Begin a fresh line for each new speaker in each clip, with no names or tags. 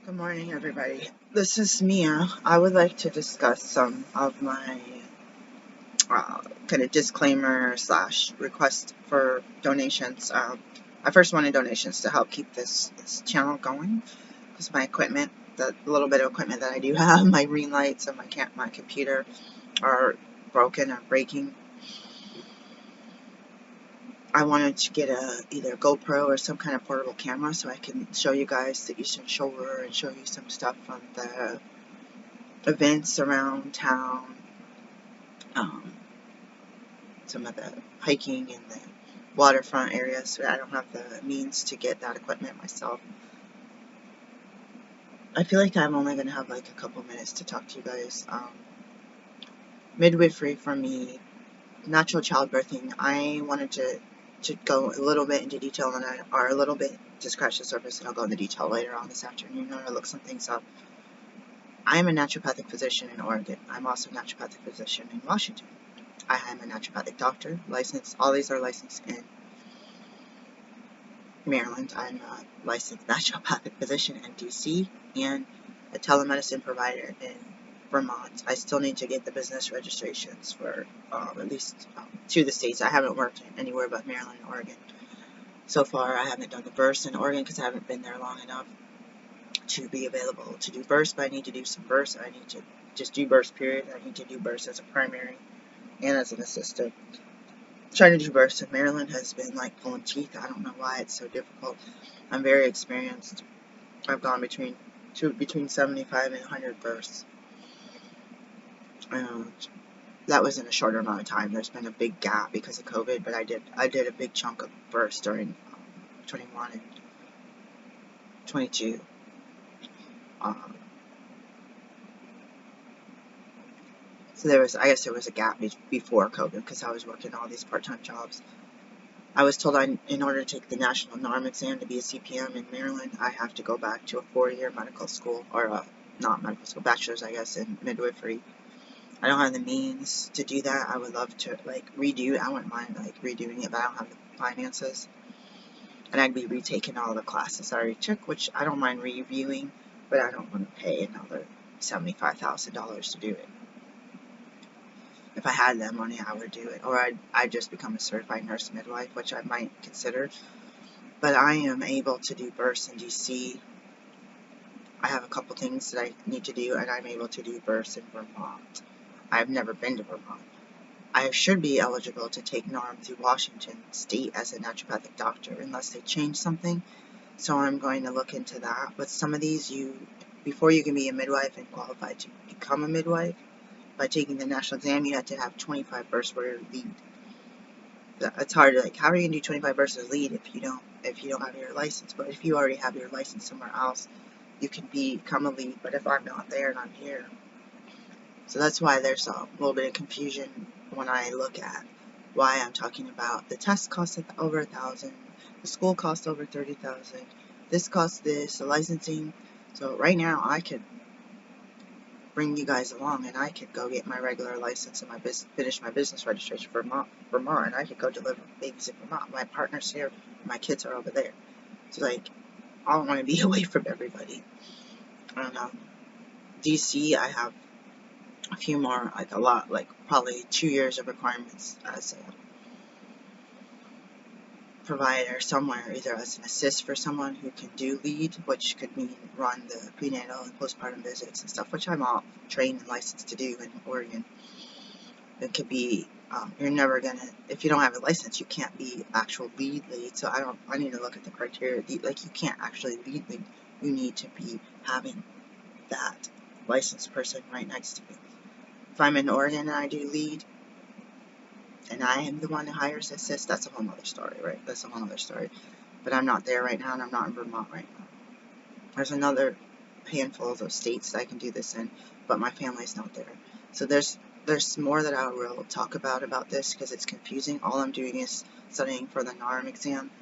Good morning, everybody. This is Mia. I would like to discuss some of my kind of disclaimer / request for donations. I first wanted donations to help keep this channel going because my equipment, the little bit of equipment that I do have, my ring lights and my computer are broken or breaking. I wanted to get either a GoPro or some kind of portable camera so I can show you guys the Eastern Shore and show you some stuff from the events around town, some of the hiking and the waterfront areas, so I don't have the means to get that equipment myself. I feel like I'm only going to have like a couple minutes to talk to you guys. Midwifery for me, natural childbirthing, I wanted to go a little bit into detail or a little bit to scratch the surface, and I'll go into detail later on this afternoon when I look some things up. I am a naturopathic physician in Oregon. I'm also a naturopathic physician in Washington. I am a naturopathic doctor, licensed. All these are licensed in Maryland. I'm a licensed naturopathic physician in DC and a telemedicine provider in Vermont. I still need to get the business registrations for at least 2 of the states. I haven't worked anywhere but Maryland and Oregon. So far, I haven't done the births in Oregon because I haven't been there long enough to be available to do births, but I need to do some births. I need to just do births, period. I need to do births as a primary and as an assistant. Trying to do births in Maryland has been like pulling teeth. I don't know why it's so difficult. I'm very experienced. I've gone between 75 and 100 births. And that was in a shorter amount of time. There's been a big gap because of COVID, but I did a big chunk of births during 21 and 22. So I guess there was a gap before COVID because I was working all these part-time jobs. I was told in order to take the national NARM exam to be a CPM in Maryland, I have to go back to a 4-year medical school, or not medical school, bachelor's, I guess, in midwifery. I don't have the means to do that. I would love to, redo it. I wouldn't mind, redoing it, but I don't have the finances. And I'd be retaking all the classes I already took, which I don't mind reviewing, but I don't want to pay another $75,000 to do it. If I had that money, I would do it. Or I'd just become a certified nurse midwife, which I might consider. But I am able to do births in DC. I have a couple things that I need to do, and I'm able to do births in Vermont. I've never been to Vermont. I should be eligible to take NARM through Washington State as a naturopathic doctor, unless they change something. So I'm going to look into that. But some of these, before you can be a midwife and qualify to become a midwife, by taking the national exam, you have to have 25 births where you're lead. It's hard to, how are you going to do 25 births as lead if you don't have your license? But if you already have your license somewhere else, you can become a lead. But if I'm not there and I'm here, so that's why there's a little bit of confusion when I look at why I'm talking about the test costs over $1,000, the school costs over $30,000, this costs this, the licensing. So right now I could bring you guys along, and I could go get my regular license and finish my business registration for Vermont, and I could go deliver babies in Vermont. My partner's here, my kids are over there. So I don't want to be away from everybody. I don't know. DC, I have a few more, a lot, probably 2 years of requirements as a provider somewhere, either as an assist for someone who can do lead, which could mean run the prenatal and postpartum visits and stuff, which I'm all trained and licensed to do in Oregon. It could be, you're never gonna, if you don't have a license, you can't be actual lead. So I need to look at the criteria. You can't actually lead. You need to be having that licensed person right next to you. If I'm in Oregon and I do lead, and I am the one who hires assist, that's a whole other story, right? That's a whole other story. But I'm not there right now, and I'm not in Vermont right now. There's another handful of states that I can do this in, but my family's not there. So there's more that I will talk about this because it's confusing. All I'm doing is studying for the NARM exam.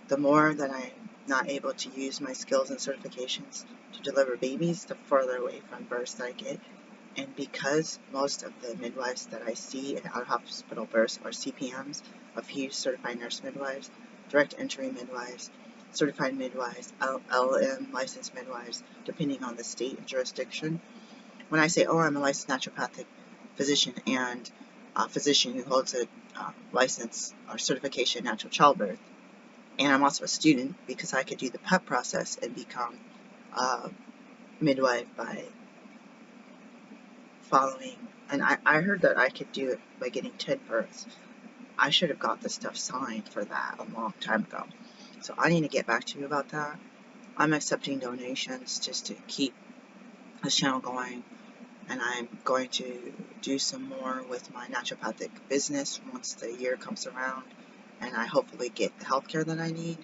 The more that I'm not able to use my skills and certifications to deliver babies, the further away from births that I get. And because most of the midwives that I see in out-of-hospital births are CPMs, a few certified nurse midwives, direct entry midwives, certified midwives, LM licensed midwives, depending on the state and jurisdiction. When I say, oh, I'm a licensed naturopathic physician and a physician who holds a license or certification in natural childbirth, and I'm also a student because I could do the PEP process and become a midwife by following, and I heard that I could do it by getting 10 births. I should have got the stuff signed for that a long time ago. So I need to get back to you about that. I'm accepting donations just to keep this channel going, and I'm going to do some more with my naturopathic business once the year comes around, and I hopefully get the healthcare that I need.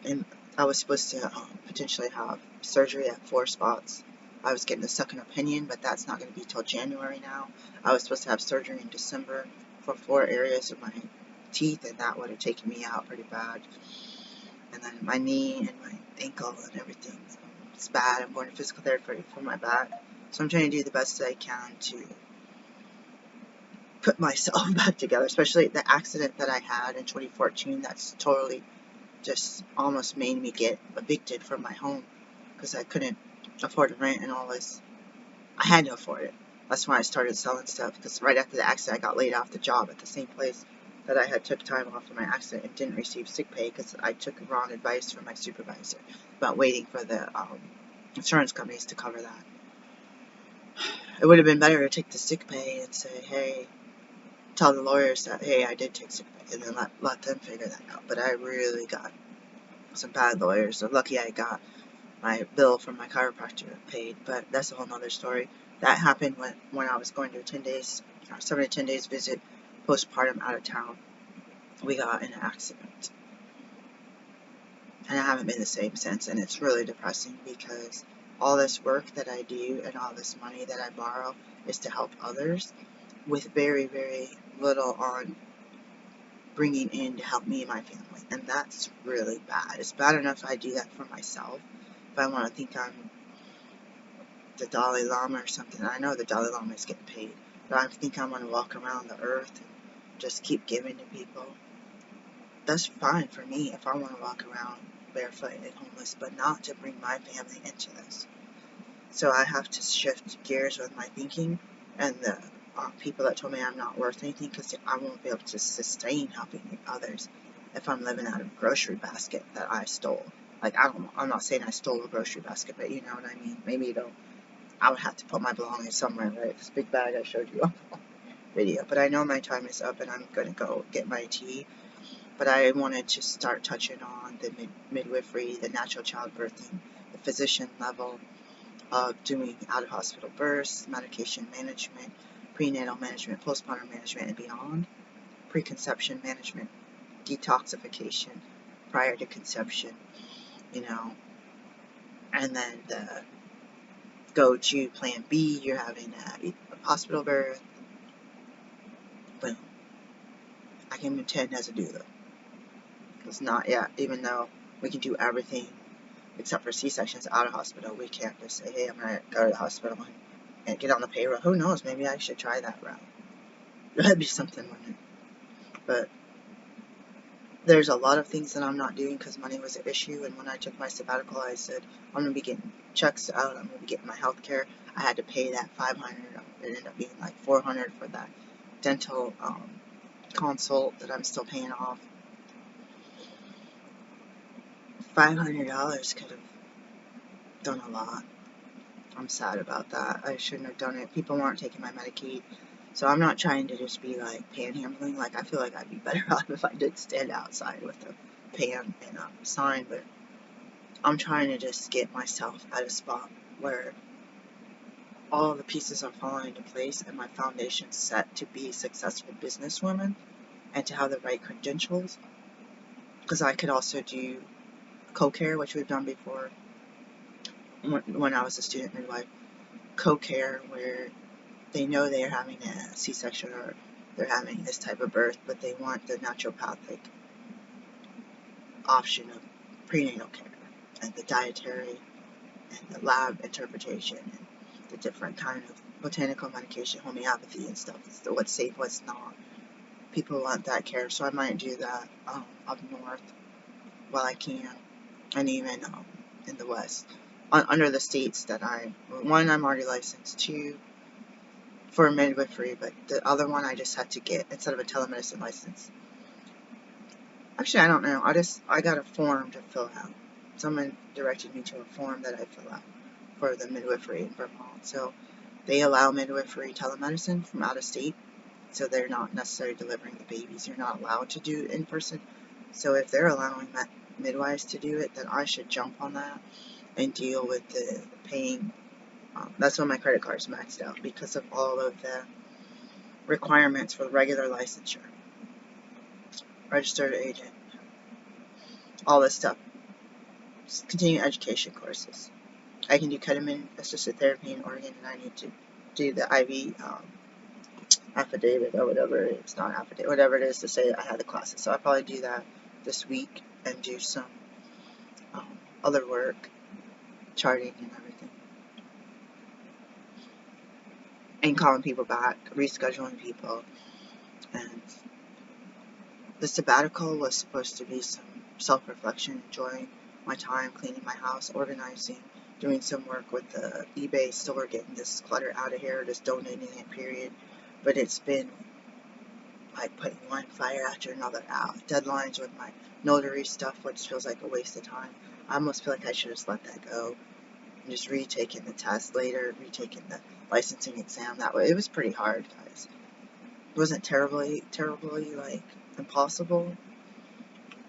And I was supposed to potentially have surgery at 4 spots. I was getting a second opinion, but that's not going to be till January now. I was supposed to have surgery in December for 4 areas of my teeth, and that would have taken me out pretty bad. And then my knee and my ankle and everything, it's bad. I'm going to physical therapy for my back. So I'm trying to do the best that I can to put myself back together, especially the accident that I had in 2014. That's totally just almost made me get evicted from my home because I couldn't afford rent and all this. I had to afford it. That's when I started selling stuff, because right after the accident I got laid off the job at the same place that I had took time off from my accident and didn't receive sick pay because I took wrong advice from my supervisor about waiting for the insurance companies to cover that. It would have been better to take the sick pay and say, hey, tell the lawyers that, hey, I did take sick pay, and then let them figure that out. But I really got some bad lawyers. So lucky I got my bill from my chiropractor paid, but that's a whole nother story. That happened when I was going to a 7 to 10 days visit postpartum out of town. We got in an accident, and I haven't been the same since, and it's really depressing because all this work that I do and all this money that I borrow is to help others with very, very little on bringing in to help me and my family, and that's really bad. It's bad enough I do that for myself. If I want to think I'm the Dalai Lama or something, I know the Dalai Lama is getting paid, but I think I'm going to walk around the earth and just keep giving to people. That's fine for me if I want to walk around barefoot and homeless, but not to bring my family into this. So I have to shift gears with my thinking, and the people that told me I'm not worth anything, because I won't be able to sustain helping others if I'm living out of a grocery basket that I stole. Like, I'm not saying I stole a grocery basket, but you know what I mean. Maybe I would have to put my belongings somewhere, right? This big bag I showed you on the video. But I know my time is up, and I'm going to go get my tea. But I wanted to start touching on the midwifery, the natural childbirthing, the physician level of doing out-of-hospital births, medication management, prenatal management, postpartum management, and beyond, preconception management, detoxification prior to conception, and then the go to plan B, you're having a hospital birth, boom. I can pretend as a doula. It's not yet, even though we can do everything except for C-sections out of hospital. We can't just say, hey, I'm going to go to the hospital and get on the payroll. Who knows, maybe I should try that route. That'd be something, wouldn't it? But there's a lot of things that I'm not doing because money was an issue, and when I took my sabbatical, I said, I'm going to be getting checks out, I'm going to be getting my health care. I had to pay that $500. It ended up being like $400 for that dental consult that I'm still paying off. $500 could have done a lot. I'm sad about that. I shouldn't have done it. People aren't taking my Medicaid, so I'm not trying to just be like panhandling. Like, I feel like I'd be better off if I did stand outside with a pan and a sign, but I'm trying to just get myself at a spot where all the pieces are falling into place and my foundation's set to be a successful businesswoman and to have the right credentials, because I could also do co-care, which we've done before when I was a student midwife. Co-care, where they know they're having a C-section or they're having this type of birth, but they want the naturopathic option of prenatal care and the dietary and the lab interpretation and the different kind of botanical medication, homeopathy and stuff, what's safe, what's not. People want that care, so I might do that up north. while I can, and even in the West. Under the states that one, I'm already licensed, two, for midwifery, but the other one I just had to get, instead of a telemedicine license. Actually, I don't know. I got a form to fill out. Someone directed me to a form that I fill out for the midwifery in Vermont. So they allow midwifery telemedicine from out of state. So they're not necessarily delivering the babies. You're not allowed to do it in person. So if they're allowing midwives to do it, then I should jump on that and deal with the paying. That's when my credit card's maxed out because of all of the requirements for regular licensure. Registered agent. All this stuff. Continuing education courses. I can do ketamine assisted therapy in Oregon, and I need to do the IV affidavit or whatever it is, not affidavit, whatever it is to say that I had the classes. So I'll probably do that this week and do some other work, charting and everything. And calling people back, rescheduling people. And the sabbatical was supposed to be some self-reflection, enjoying my time, cleaning my house, organizing, doing some work with the eBay store, getting this clutter out of here, just donating it, period. But it's been like putting one fire after another out. Deadlines with my notary stuff, which feels like a waste of time. I almost feel like I should just let that go and just retaking the test later, retaking the licensing exam that way. It was pretty hard, guys. It wasn't terribly like impossible,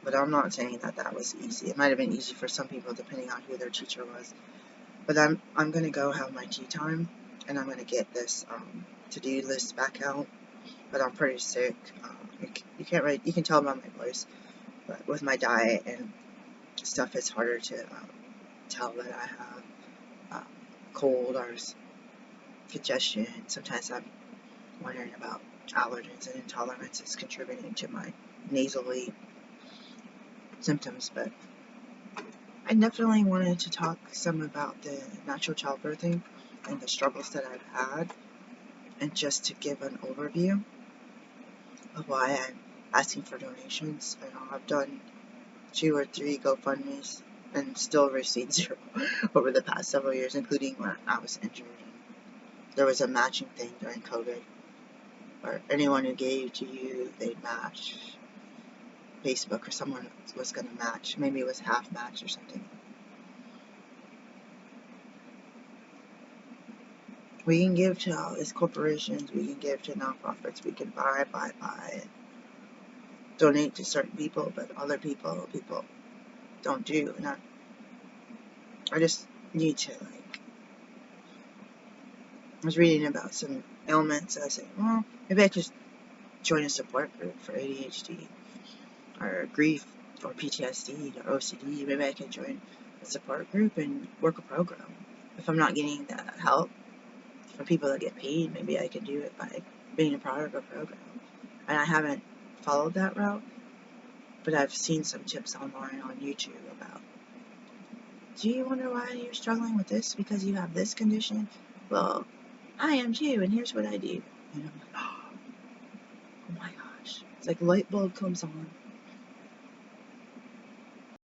but I'm not saying that that was easy. It might have been easy for some people depending on who their teacher was. But I'm gonna go have my tea time, and I'm gonna get this to-do list back out. But I'm pretty sick. You can't really, you can tell by my voice, but with my diet and stuff, it's harder to tell that I have cold or congestion. Sometimes I'm wondering about allergens and intolerances contributing to my nasally symptoms. But I definitely wanted to talk some about the natural childbirthing and the struggles that I've had, and just to give an overview of why I'm asking for donations. I've done 2 or 3 GoFundMes and still received 0 over the past several years, including when I was injured. There was a matching thing during COVID, where anyone who gave to you, they'd match. Facebook or someone was going to match. Maybe it was half match or something. We can give to all these corporations, we can give to nonprofits, we can buy, donate to certain people, but other people don't do. And I just need to, like, I was reading about some ailments, and I said, well, maybe I could join a support group for ADHD, or grief, or PTSD, or OCD. Maybe I could join a support group and work a program. If I'm not getting that help for people that get paid, maybe I could do it by being a part of a program. And I haven't followed that route, but I've seen some tips online on YouTube about, do you wonder why you're struggling with this because you have this condition? Well, I am too, and here's what I do. And I'm like, oh my gosh. It's like a light bulb comes on,